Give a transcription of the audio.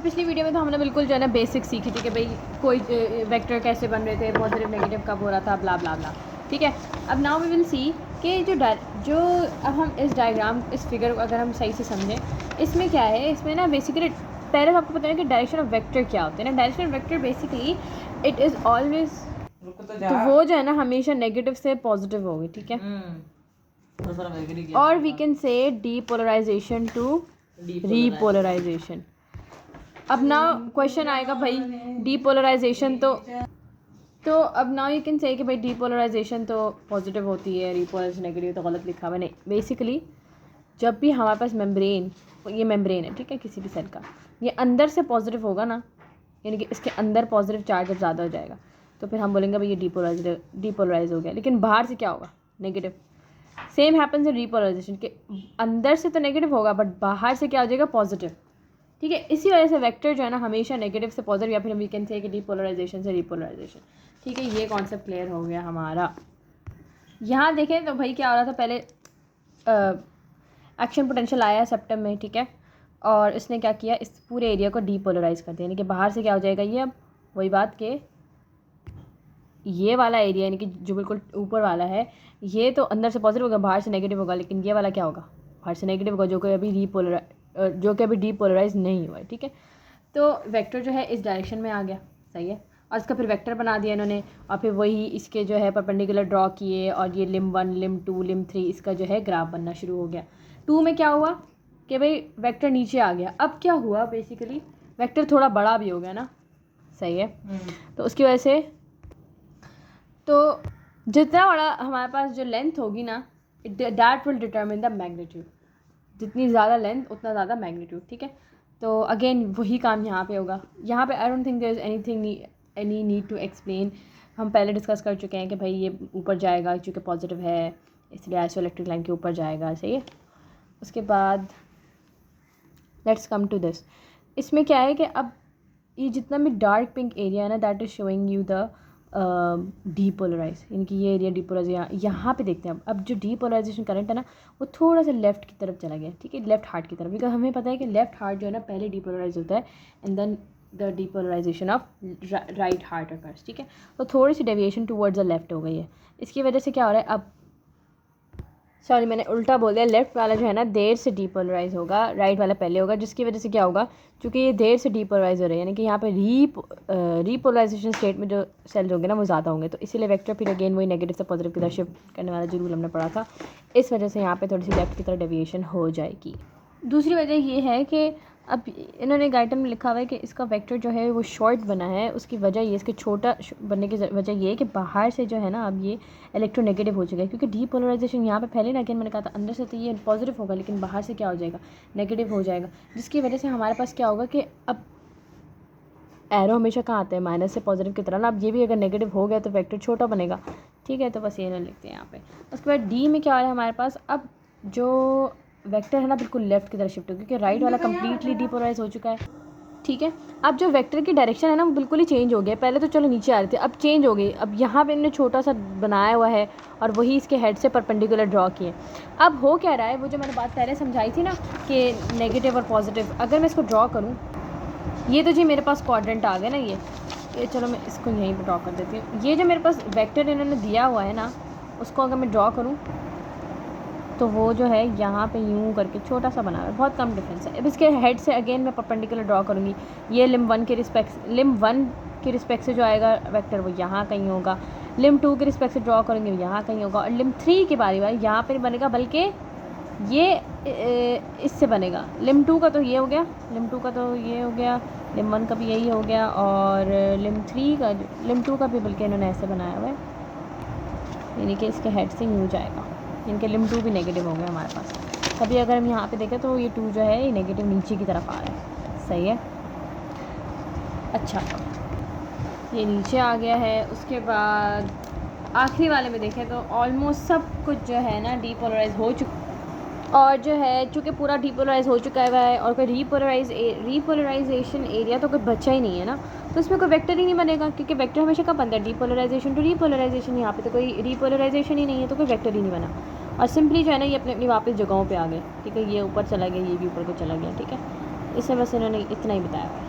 पिछली वीडियो में तो हमने बिल्कुल जो है ना बेसिक सीखी थी कि भाई कोई वेक्टर कैसे बन रहे थे, पॉजिटिव नेगेटिव कब हो रहा था, ब्ला ब्ला ब्ला। ठीक है, अब नाउ वी विल सी कि जो अब हम इस डायग्राम, इस फिगर को अगर हम सही से समझें, इसमें क्या है, इसमें ना बेसिकली पहले तो आपको पता है कि डायरेक्शन ऑफ वेक्टर क्या होते हैं ना। Direction of vector basically it is always, तो वो जो है ना हमेशा नेगेटिव से पॉजिटिव होगी। ठीक है, और we can say depolarization to repolarization. अब ना क्वेश्चन आएगा भाई डीपोलराइजेशन तो अब ना यू कैन से कि भाई डीपोलराइजेशन तो पॉजिटिव होती है, रीपोलराइजेशन नेगेटिव, तो गलत लिखा हुआ। नहीं, बेसिकली जब भी हमारे पास मेम्ब्रेन, ये मेम्ब्रेन है ठीक है किसी भी सेल का, ये अंदर से पॉजिटिव होगा ना, यानी कि इसके अंदर पॉजिटिव चार्ज जब ज़्यादा हो जाएगा तो फिर हम बोलेंगे भाई ये डीपोलराइज हो गया। लेकिन बाहर से क्या होगा, negative. Same happens in repolarisation के अंदर से तो नेगेटिव होगा बट बाहर से क्या हो जाएगा, पॉजिटिव। ठीक है, इसी वजह से वेक्टर जो है ना हमेशा नेगेटिव से पॉजिटिव, या फिर हम वी कैन से कि डीपोलराइजेशन से रीपोलराइजेशन। ठीक है, ये कॉन्सेप्ट क्लियर हो गया हमारा। यहाँ देखें तो भाई क्या हो रहा था, पहले एक्शन पोटेंशियल आया सेप्टम में, ठीक है, और इसने क्या किया, इस पूरे एरिया को डीपोलराइज कर दिया, यानी कि बाहर से क्या हो जाएगा ये, अब वही बात के ये वाला एरिया यानी कि जो बिल्कुल ऊपर वाला है ये तो अंदर से पॉजिटिव होगा, बाहर से नेगेटिव होगा। लेकिन ये वाला क्या होगा, बाहर से नेगेटिव होगा, जो कि अभी डीपोलराइज नहीं हुआ है। ठीक है, तो वेक्टर जो है इस डायरेक्शन में आ गया, सही है, और इसका फिर वेक्टर बना दिया इन्होंने, और फिर वही इसके जो है परपेंडिकुलर ड्रॉ किए, और ये लिम 1 लिम 2 लिम 3 इसका जो है ग्राफ बनना शुरू हो गया। 2 में क्या हुआ कि भाई वेक्टर नीचे आ गया। अब क्या हुआ, बेसिकली वेक्टर थोड़ा बड़ा भी हो गया ना, सही है, तो उसकी वजह से तो जितना बड़ा हमारे पास जो लेंथ होगी ना, that will determine the magnitude. जितनी ज़्यादा लेंथ उतना ज़्यादा मैग्नीट्यूड। ठीक है, तो अगेन वही काम यहाँ पे होगा। यहाँ पे I don't think there is any need to explain. हम पहले डिस्कस कर चुके हैं कि भाई ये ऊपर जाएगा क्योंकि पॉजिटिव है, इसलिए आइसोइलेक्ट्रिक लाइन के ऊपर जाएगा, सही है। उसके बाद लेट्स कम टू दिस। इसमें क्या है कि अब ये जितना भी डार्क पिंक एरिया है ना, that is showing you the depolarize, यानी कि ये एरिया डीपोलराइज। यहाँ पे देखते हैं अब जो डीपोलराइजेशन करंट है ना वो थोड़ा सा लेफ्ट की तरफ चला गया। ठीक है, लेफ्ट हार्ट की तरफ, बिकॉज हमें पता है कि लेफ्ट हार्ट जो है ना पहले डीपोलराइज होता है and then the depolarization of right heart occurs. ठीक है, तो थोड़ी सी डेविएशन टूवर्ड्स द लेफ्ट हो गई है। इसकी वजह से क्या हो रहा है, अब सॉरी मैंने उल्टा बोल दिया, लेफ्ट वाला जो है ना देर से डीपोलराइज होगा, राइट वाला पहले होगा, जिसकी वजह से क्या होगा, क्योंकि ये देर से डीपोलराइज हो रहे हैं, यानी कि यहाँ पे रीपोलराइजेशन स्टेट में जो सेल्स होंगे ना वो ज़्यादा होंगे, तो इसीलिए वेक्टर फिर अगेन वही नेगेटिव से पॉजिटिव की तरफ शिफ्ट करने वाला जो रूल हमने पढ़ा था, इस वजह से यहाँ पे थोड़ी सी लेफ्ट की तरफ डेविएशन हो जाएगी। दूसरी वजह ये है कि अब इन्होंने गाइडन में लिखा हुआ है कि इसका वेक्टर जो है वो शॉर्ट बना है। उसकी वजह ये, इसके छोटा बनने की वजह ये है कि बाहर से जो है ना अब ये इलेक्ट्रोनेगेटिव हो चुका है, क्योंकि डीपोलराइजेशन यहाँ पे पहले ना, अगेन मैंने कहा था अंदर से तो ये पॉजिटिव होगा लेकिन बाहर से क्या हो जाएगा, नेगेटिव हो जाएगा, जिसकी वजह से हमारे पास क्या होगा कि अब एरो हमेशा कहाँ आते हैं, माइनस से पॉजिटिव की तरह ना। अब ये भी अगर नेगेटिव हो गया तो वेक्टर छोटा बनेगा। ठीक है, तो बस ये ना लिखते हैं यहाँ पे। उसके बाद डी में क्या हो रहा है हमारे पास, अब जो वेक्टर है ना बिल्कुल लेफ्ट की तरफ शिफ्ट हो, क्योंकि राइट वाला कम्प्लीटली डीपोलराइज हो चुका है। ठीक है, अब जो वेक्टर की डायरेक्शन है ना वो बिल्कुल ही चेंज हो गया। पहले तो चलो नीचे आ रही थी, अब चेंज हो गई। अब यहाँ पे इन्होंने छोटा सा बनाया हुआ है और वही इसके हेड से परपेंडिकुलर ड्रॉ किए। अब हो क्या रहा है, वो जो मैंने बात पहले समझाई थी ना कि नेगेटिव और पॉजिटिव, अगर मैं इसको ड्रॉ करूँ, ये तो जी मेरे पास क्वाड्रेंट आ गया ना, ये चलो मैं इसको यहीं पर ड्रॉ कर देती हूँ। ये जो मेरे पास वेक्टर इन्होंने दिया हुआ है ना, उसको अगर मैं ड्रॉ करूँ तो वो जो है यहाँ पे यूँ करके छोटा सा बना हुआ है, बहुत कम डिफरेंस है। अब इसके हेड से अगेन मैं परपेंडिकुलर ड्रॉ करूँगी, ये लिम 1 के रिस्पेक्ट से जो आएगा वेक्टर वो यहाँ कहीं होगा, लिम 2 के रिस्पेक्ट से ड्रॉ करूँगी यहाँ कहीं होगा, और लिम 3 की बारी यहाँ पे बनेगा, बल्कि ये इससे बनेगा। लिम 2 का तो ये हो गया, लिम 2 का तो ये हो गया, लिम 1 का भी यही हो गया, और लिम 2 का भी बल्कि इन्होंने ऐसे बनाया हुआ है, यानी कि इसके हेड से यूँ जाएगा, इनके लिम 2 भी नेगेटिव हो गया हमारे पास। कभी अगर हम यहाँ पे देखें तो ये 2 जो है ये नेगेटिव नीचे की तरफ आ रहा है, सही है। अच्छा, ये नीचे आ गया है। उसके बाद आखिरी वाले में देखें तो ऑलमोस्ट सब कुछ जो है ना डीपोलराइज हो चुका, और जो है चूँकि पूरा डीपोलराइज हो चुका है और कोई रीपोलराइजेशन एरिया तो कोई बचा ही नहीं है ना, तो इसमें कोई वेक्टर ही नहीं बनेगा, क्योंकि वेक्टर हमेशा कब बनता है, डीपोलराइजेशन टू रीपोलराइजेशन। यहाँ पे तो कोई रीपोलराइजेशन ही नहीं है, तो कोई वेक्टर ही नहीं बना, और सिंपली जो है ना ये अपनी अपनी वापस जगहों पे आ गए। ठीक है, ये ऊपर चला गया, ये भी ऊपर को चला गया। ठीक है, इससे बस इन्होंने इतना ही बताया है।